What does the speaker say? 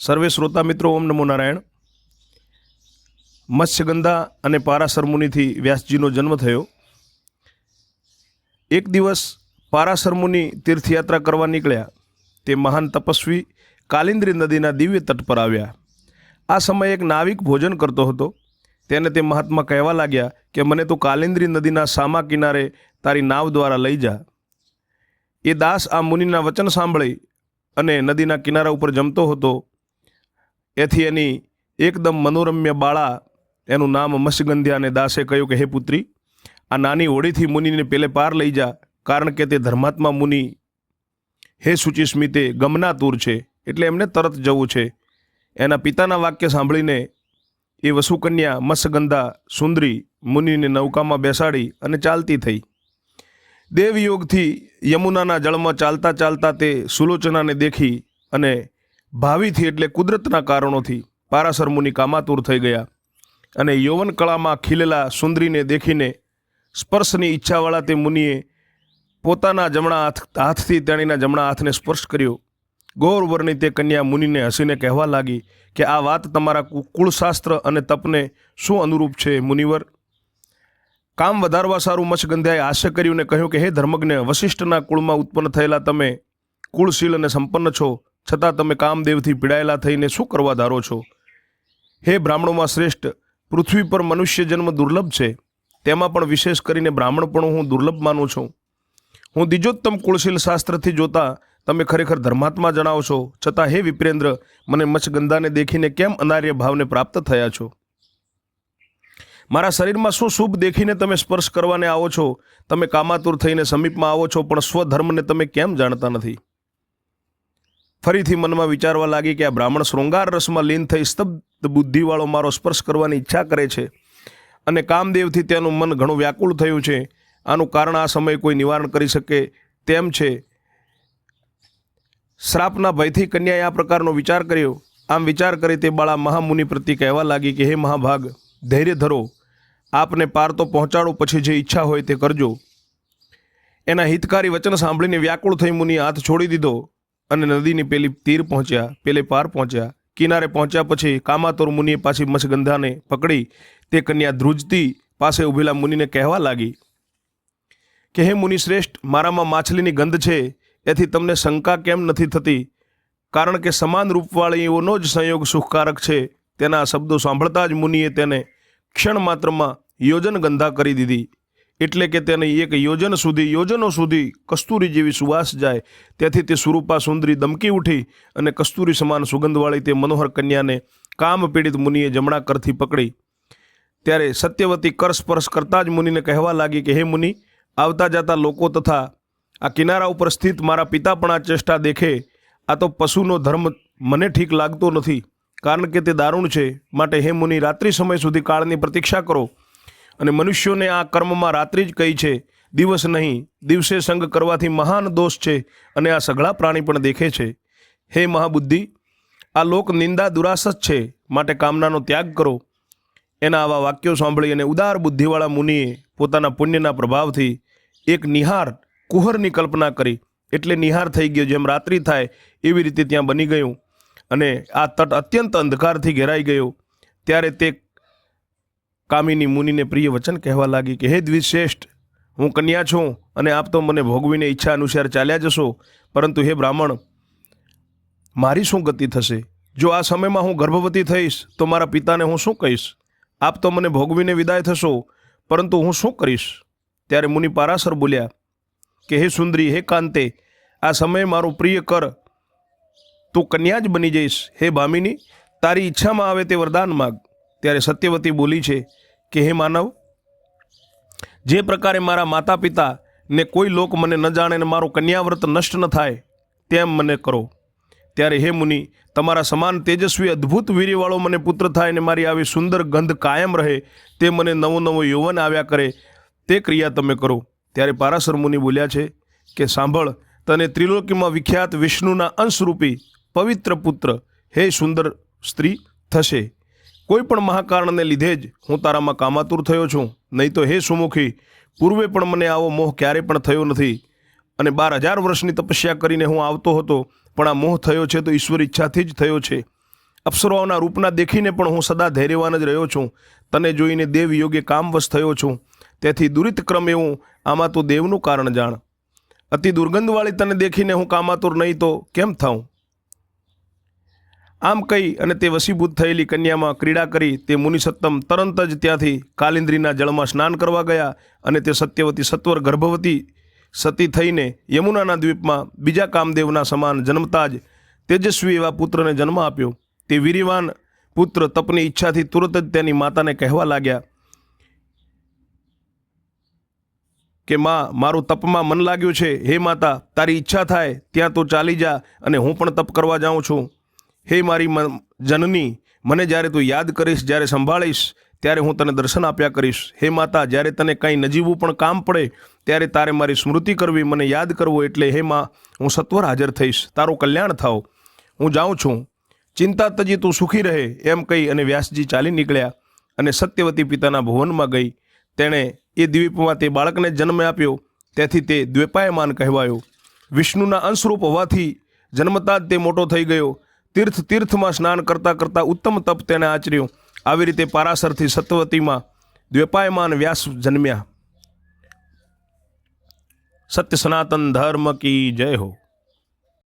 સર્વે શ્રોતા મિત્રો ઓમ નમો નારાયણ। મત્સ્યગંધા અને પારાશર મુનિથી વ્યાસજીનો જન્મ થયો। એક દિવસ પારાશર મુનિ તીર્થયાત્રા કરવા નીકળ્યા। તે મહાન તપસ્વી કાલિંદ્રી નદીના દિવ્ય તટ પર આવ્યા। આ સમયે એક નાવિક ભોજન કરતો હતો। તેને તે મહાત્મા કહેવા લાગ્યા કે મને તું કાલિંદ્રી નદીના સામા કિનારે તારી નાવ દ્વારા લઈ જા। એ દાસ આ મુનિના વચન સાંભળી અને નદીના કિનારા ઉપર જમતો હતો। એથી એની એકદમ મનોરમ્ય બાળા, એનું નામ મત્સ્યગંધ્યા, અને દાસે કહ્યું કે હે પુત્રી, આ નાની હોડીથી મુનિને પેલે પાર લઈ જા, કારણ કે તે ધર્માત્મા મુનિ હે શુચિસ્મિતે ગમનાતુર છે, એટલે એમને તરત જવું છે। એના પિતાના વાક્ય સાંભળીને એ વસુકન્યા મત્સ્યગંધા સુંદરી મુનિને નૌકામાં બેસાડી અને ચાલતી થઈ। દેવયોગથી યમુનાના જળમાં ચાલતા ચાલતા તે સુલોચનાને દેખી અને ભાવિથી એટલે કુદરતના કારણોથી પારાશર મુનિ કામાતુર થઈ ગયા અને યૌવન કળામાં ખીલેલા સુંદરીને દેખીને સ્પર્શની ઈચ્છાવાળા તે મુનિએ પોતાના જમણા હાથથી તેણીના જમણા હાથને સ્પર્શ કર્યો। ગૌરવર્ણી તે કન્યા મુનિને હસીને કહેવા લાગી કે આ વાત તમારા કુળશાસ્ત્ર અને તપને શું અનુરૂપ છે મુનિવર? કામ વધારવા સારું મત્સ્યગંધ્યાએ હાસ્ય કર્યું ને કહ્યું કે હે ધર્મજ્ઞ, વશિષ્ઠના કુળમાં ઉત્પન્ન થયેલા તમે કુળશીલ અને સંપન્ન છો, છતાં તમે કામદેવથી પીડાયેલા થઈને શું કરવા ધારો છો? હે બ્રાહ્મણોમાં શ્રેષ્ઠ, પૃથ્વી પર મનુષ્ય જન્મ દુર્લભ છે, તેમાં પણ વિશેષ કરીને બ્રાહ્મણપણું હું દુર્લભ માનું છું। હું દ્વિજોત્તમ કુળશીલ શાસ્ત્રથી જોતા તમે ખરેખર ધર્માત્મા જણાવો છો, છતાં હે વિપ્રેન્દ્ર, મને મત્સ્યગંધાને દેખીને કેમ અનાર્ય ભાવને પ્રાપ્ત થયા છો? મારા શરીરમાં શું શુભ દેખીને તમે સ્પર્શ કરવાને આવો છો? તમે કામાતુર થઈને સમીપમાં આવો છો, પણ સ્વધર્મને તમે કેમ જાણતા નથી? ફરીથી મનમાં વિચારવા લાગી કે આ બ્રાહ્મણ શૃંગાર રસમાં લીન થઈ સ્તબ્ધ બુદ્ધિવાળો મારો સ્પર્શ કરવાની ઈચ્છા કરે છે અને કામદેવથી તેનું મન ઘણું વ્યાકુળ થયું છે। આનું કારણ આ સમયે કોઈ નિવારણ કરી શકે તેમ છે। શ્રાપના ભયથી કન્યાએ આ પ્રકારનો વિચાર કર્યો। આમ વિચાર કરી તે બાળા મહામુનિ પ્રત્યે કહેવા લાગી કે હે મહાભાગ, ધૈર્ય ધરો, આપને પાર તો પહોંચાડો, પછી જે ઈચ્છા હોય તે કરજો। એના હિતકારી વચન સાંભળીને વ્યાકુળ થઈ મુનિએ હાથ છોડી દીધો અને નદીની પેલે પાર પહોંચ્યા। કિનારે પહોંચ્યા પછી કામાતુર મુનિએ પાછી મત્સ્યગંધાને પકડી તે કન્યા ધ્રુજતી પાસે ઊભેલા મુનિને કહેવા લાગી કે હે મુનિ શ્રેષ્ઠ, મારામાં માછલીની ગંધ છે, એથી તમને શંકા કેમ નથી થતી? કારણ કે સમાન રૂપવાળીઓનો જ સંયોગ સુખકારક છે। તેના શબ્દો સાંભળતા જ મુનિએ તેને ક્ષણ માત્રમાં યોજન ગંધા કરી દીધી, એટલે કે તેની એક યોજનો સુધી કસ્તુરી જેવી સુવાસ જાય। તેથી તે સુરૂપા સુંદરી દમકી ઉઠી અને કસ્તુરી સમાન સુગંધવાળી તે મનોહર કન્યાને કામ પીડિત મુનિએ જમણા કરથી પકડી। ત્યારે સત્યવતી કર સ્પર્શ કરતા જ મુનિને કહેવા લાગી કે હે મુનિ, આવતા જતા લોકો તથા આ કિનારા ઉપર સ્થિત મારા પિતા પણ આ ચેષ્ટા દેખે। આ તો પશુનો ધર્મ મને ઠીક લાગતો નથી, કારણ કે તે દારૂણ છે। માટે હે મુનિ, રાત્રિ સમય સુધી કાળની પ્રતીક્ષા કરો અને મનુષ્યોને આ કર્મમાં રાત્રિ જ કહી છે, દિવસ નહીં। દિવસે સંગ કરવાથી મહાન દોષ છે અને આ સઘળા પ્રાણી પણ દેખે છે। હે મહાબુદ્ધિ, આ લોક નિંદા દુરાસત છે, માટે કામનાનો ત્યાગ કરો। એના આવા વાક્યો સાંભળી અને ઉદાર બુદ્ધિવાળા મુનિએ પોતાના પુણ્યના પ્રભાવથી એક નિહાર કુહરની કલ્પના કરી, એટલે નિહાર થઈ ગયો। જેમ રાત્રિ થાય એવી રીતે ત્યાં બની ગયું અને આ તટ અત્યંત અંધકારથી ઘેરાઈ ગયો। ત્યારે તે કામિની મુનિને પ્રિય વચન કહેવા લાગી કે હે દ્વિશ્રેષ્ઠ, હું કન્યા છું અને આપ તો મને ભોગવીને ઈચ્છા અનુસાર ચાલ્યા જશો, પરંતુ હે બ્રાહ્મણ, મારી શું ગતિ થશે? જો આ સમયમાં હું ગર્ભવતી થઈશ તો મારા પિતાને હું શું કહીશ? આપ તો મને ભોગવીને વિદાય થશો, પરંતુ હું શું કરીશ? ત્યારે મુનિ પારાશર બોલ્યા કે હે સુંદરી, હે કાંતે, આ સમયે મારું પ્રિય કર, તું કન્યા જ બની જઈશ। હે ભામિની, તારી ઈચ્છામાં આવે તે વરદાન માગ। ત્યારે સત્યવતી બોલી છે કે હે માનવ, જે પ્રકારે મારા માતા પિતા ને કોઈ લોક મને ન જાણે ને મારું કન્યાવ્રત નષ્ટ ન થાય તેમ મને કરો। ત્યારે હે મુનિ, તમારા સમાન તેજસ્વી અદ્ભુત વીર્યવાળો મને પુત્ર થાય ને મારી આવી સુંદર ગંધ કાયમ રહે, તે મને નવો યૌવન આવ્યા કરે, તે ક્રિયા તમે કરો। ત્યારે પારાશર મુનિ બોલ્યા છે કે સાંભળ, તને ત્રિલોકીમાં વિખ્યાત વિષ્ણુના અંશરૂપી પવિત્ર પુત્ર હે સુંદર સ્ત્રી થશે। કોઈ પણ મહાકારણને લીધે જ હું તારામાં કામાતુર થયો છું, નહીં તો હે સુમુખી, પૂર્વે પણ મને આવો મોહ ક્યારે પણ થયો નથી અને 12,000 વર્ષની તપસ્યા કરીને હું આવતો હતો, પણ આ મોહ થયો છે તો ઈશ્વર ઈચ્છાથી જ થયો છે। અપ્સરાઓના રૂપના દેખીને પણ હું સદા ધૈર્યવાન જ રહ્યો છું. તને જોઈને દેવ યોગે કામવશ થયો છું. તેથી દુરિત ક્રમ એવું આમાં તો દેવનું કારણ જાણ. અતિ દુર્ગંધવાળી તને દેખીને હું કામાતુર નહીં તો કેમ થાઉં? આમ કહી અને તે વશીભૂત થયેલી કન્યામાં ક્રીડા કરી તે મુનિસત્તમ તરત જ ત્યાંથી કાલિંદ્રીના જળમાં સ્નાન કરવા ગયા અને તે સત્યવતી સત્વર ગર્ભવતી સતી થઈને યમુનાના દ્વીપમાં બીજા કામદેવના સમાન જન્મતા જ તેજસ્વી એવા પુત્રને જન્મ આપ્યો. તે વીર્યવાન પુત્ર તપની ઈચ્છાથી તુરત જ તેની માતાને કહેવા લાગ્યા કે માં, મારું તપમાં મન લાગ્યું છે. હે માતા, તારી ઈચ્છા થાય ત્યાં તો ચાલી જા અને હું પણ તપ કરવા જાઉં છું. હે મારી જનની, મને જ્યારે તું યાદ કરીશ, જ્યારે સંભાળીશ, ત્યારે હું તને દર્શન આપ્યા કરીશ. હે માતા, જ્યારે તને કંઈ નજીવું પણ કામ પડે ત્યારે તારે મારી સ્મૃતિ કરવી, મને યાદ કરવો. એટલે હે માં, હું સત્વર હાજર થઈશ. તારું કલ્યાણ થાવ. હું જાઉં છું. ચિંતા તજી તું સુખી રહે. એમ કહી અને વ્યાસજી ચાલી નીકળ્યા અને સત્યવતી પિતાના ભુવનમાં ગઈ. તેણે એ દ્વીપમાં તે બાળકને જન્મ આપ્યો. તેથી તે દ્વૈપાયમાન કહેવાયો. વિષ્ણુના અંશરૂપ હોવાથી જન્મતા જ તે મોટો થઈ ગયો. તીર્થમાં સ્નાન કરતાં કરતાં ઉત્તમ તપ તેણે આચર્યું. આવી રીતે પારાશરથી સત્યવતીમાં દ્વૈપાયમાન વ્યાસ જન્મ્યા. સત્ય સનાતન ધર્મ કી જય હો.